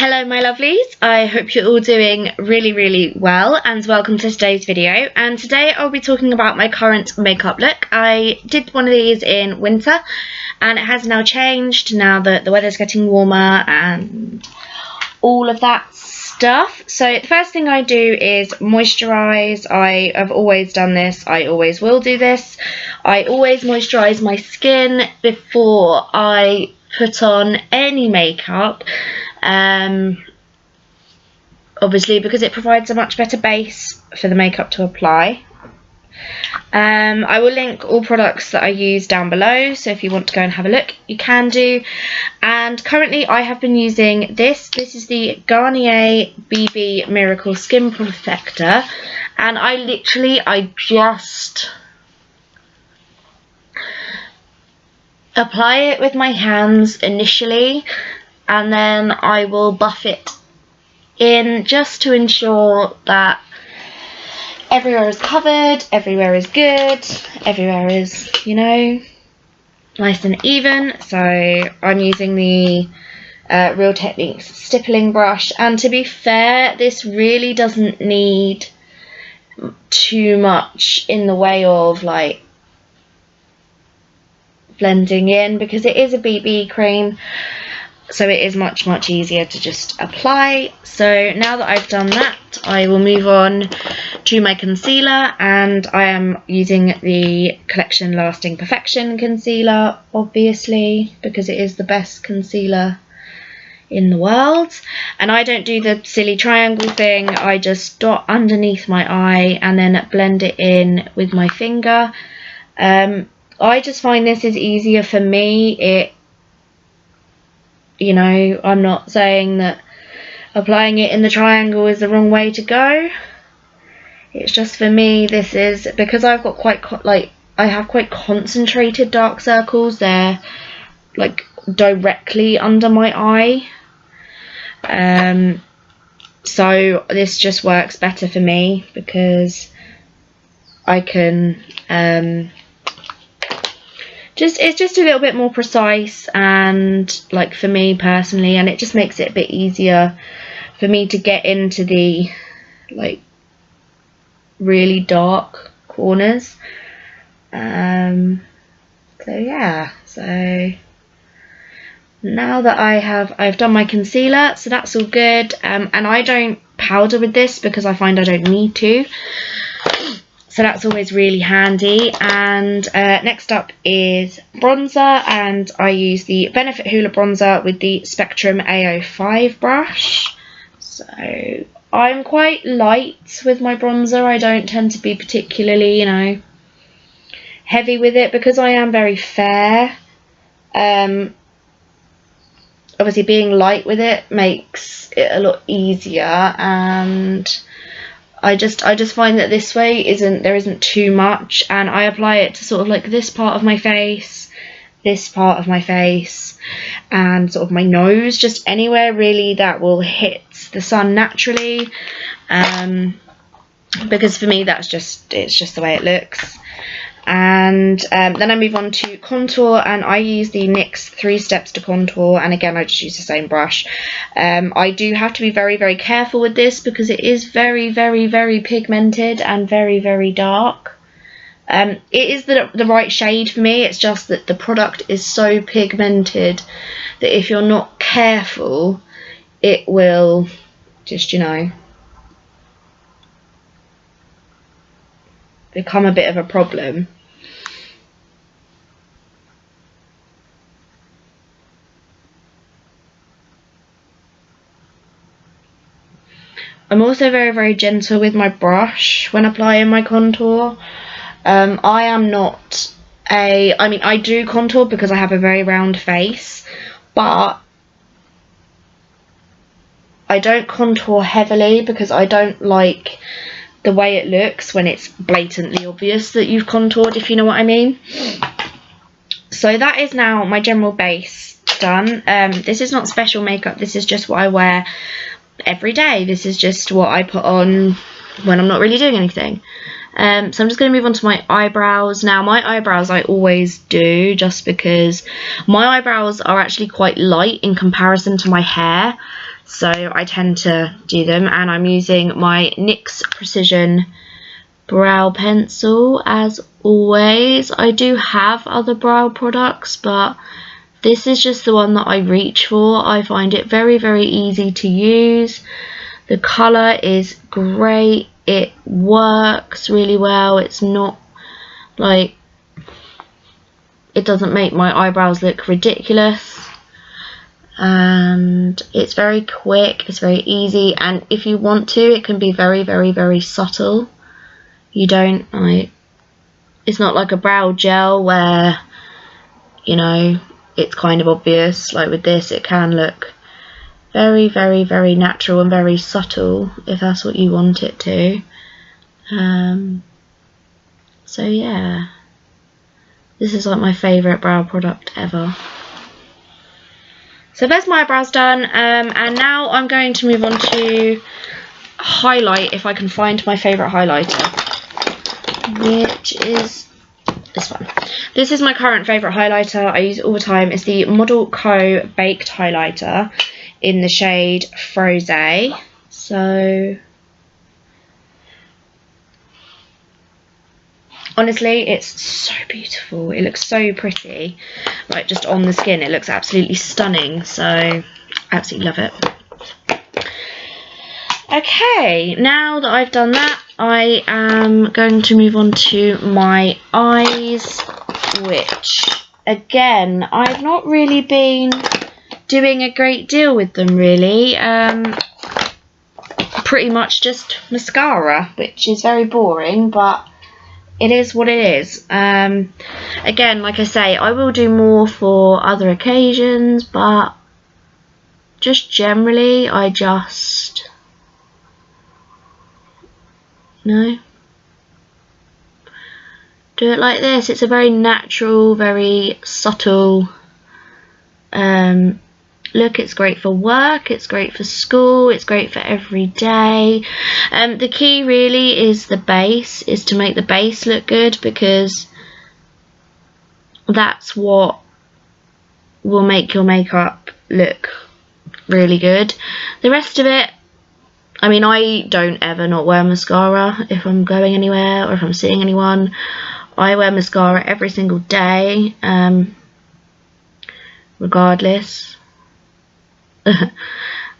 Hello my lovelies, I hope you're all doing really well, and welcome to today's video. And today I'll be talking about my current makeup look. I did one of these in winter and it has now changed now that the weather's getting warmer and all of that stuff. So the first thing I do is moisturise. I have always done this, I always will do this. I always moisturise my skin before I put on any makeup. Obviously because it provides a much better base for the makeup to apply. I will link all products that I use down below, so if you want to go and have a look you can do. And currently I have been using this is the Garnier BB Miracle Skin Perfector, and I just apply it with my hands initially, and then I will buff it in just to ensure that everywhere is covered, everywhere is good, everywhere is, you know, nice and even. So I'm using the Real Techniques stippling brush, and to be fair, this really doesn't need too much in the way of like blending in, because it is a BB cream. So it is much easier to just apply. So now that I've done that, I will move on to my concealer, and I am using the Collection Lasting Perfection concealer, obviously, because it is the best concealer in the world. And I don't do the silly triangle thing, I just dot underneath my eye and then blend it in with my finger. I just find this is easier for me. You know, I'm not saying that applying it in the triangle is the wrong way to go. It's just for me, this is because I've got I have quite concentrated dark circles. They're like directly under my eye. So this just works better for me because I can it's just a little bit more precise, and like for me personally, and it just makes it a bit easier for me to get into the like really dark corners. So yeah, so now that I've done my concealer, so that's all good. And I don't powder with this because I find I don't need to. So that's always really handy. And next up is bronzer, and I use the Benefit Hoola bronzer with the Spectrum A05 brush. So I'm quite light with my bronzer. I don't tend to be particularly, you know, heavy with it because I am very fair. Obviously being light with it makes it a lot easier, and I just find that this way there isn't too much, and I apply it to sort of like this part of my face, this part of my face, and sort of my nose, just anywhere really that will hit the sun naturally, because for me it's just the way it looks. And then I move on to contour, and I use the NYX 3 Steps to Contour, and again I just use the same brush. I do have to be very careful with this because it is very pigmented and very dark. It is the right shade for me, it's just that the product is so pigmented that if you're not careful it will just, you know, become a bit of a problem. I'm also very gentle with my brush when applying my contour. I am not I mean I do contour because I have a very round face, but I don't contour heavily because I don't like the way it looks when it's blatantly obvious that you've contoured, if you know what I mean. So that is now my general base done. This is not special makeup, this is just what I wear every day. This is just what I put on when I'm not really doing anything. So I'm just going to move on to my eyebrows. Now my eyebrows I always do just because my eyebrows are actually quite light in comparison to my hair. so I tend to do them. And I'm using my NYX Precision brow pencil as always. I do have other brow products, but this is just the one that I reach for. I find it very, very easy to use. The colour is great. It works really well. It's not like, it doesn't make my eyebrows look ridiculous. And it's very quick, it's very easy, and if you want to, it can be very, very, very subtle. You don't, like, it's not like a brow gel where, you know, it's kind of obvious. Like with this, it can look very, very, very natural and very subtle if that's what you want it to. So yeah, this is like my favourite brow product ever. So there's my eyebrows done, and now I'm going to move on to highlight, if I can find my favourite highlighter, which is this one. This is my current favourite highlighter. I use it all the time. It's the Model Co Baked Highlighter in the shade Frose. So honestly, it's so beautiful. It looks so pretty. Like just on the skin, it looks absolutely stunning. So absolutely love it. Okay, now that I've done that, I am going to move on to my eyes, which again, I've not really been doing a great deal with them really. Pretty much just mascara, which is very boring, but it is what it is. Again, like I say, I will do more for other occasions, but just generally I just, do it like this. It's a very natural, very subtle look. It's great for work, it's great for school, it's great for every day. The key really is the base, is to make the base look good, because that's what will make your makeup look really good. The rest of it, I mean, I don't ever not wear mascara if I'm going anywhere or if I'm seeing anyone. I wear mascara every single day, regardless.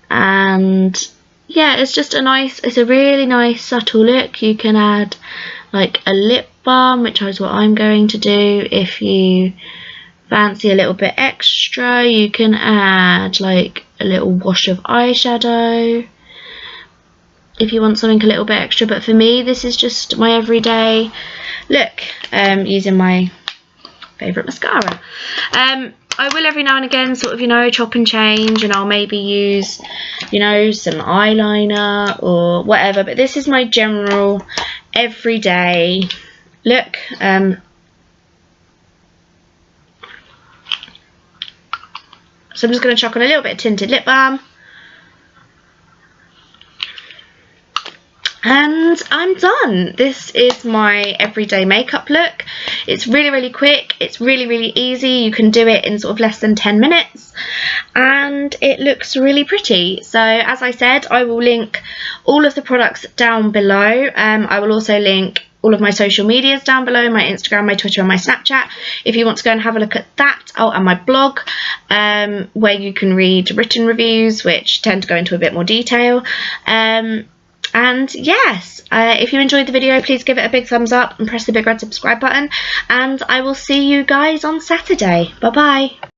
And yeah, it's just it's a really nice subtle look. You can add like a lip balm, which is what I'm going to do. If you fancy a little bit extra, you can add like a little wash of eyeshadow if you want something a little bit extra. But for me, this is just my everyday look, using my favourite mascara. I will every now and again sort of, chop and change, and I'll maybe use, some eyeliner or whatever, but this is my general everyday look. So I'm just going to chuck on a little bit of tinted lip balm. And I'm done. This is my everyday makeup look. It's really, really quick. It's really, really easy. You can do it in sort of less than 10 minutes. And it looks really pretty. So as I said, I will link all of the products down below. I will also link all of my social medias down below, my Instagram, my Twitter and my Snapchat, if you want to go and have a look at that. Oh, and my blog, where you can read written reviews, which tend to go into a bit more detail. And yes, if you enjoyed the video, please give it a big thumbs up and press the big red subscribe button. And I will see you guys on Saturday. Bye bye.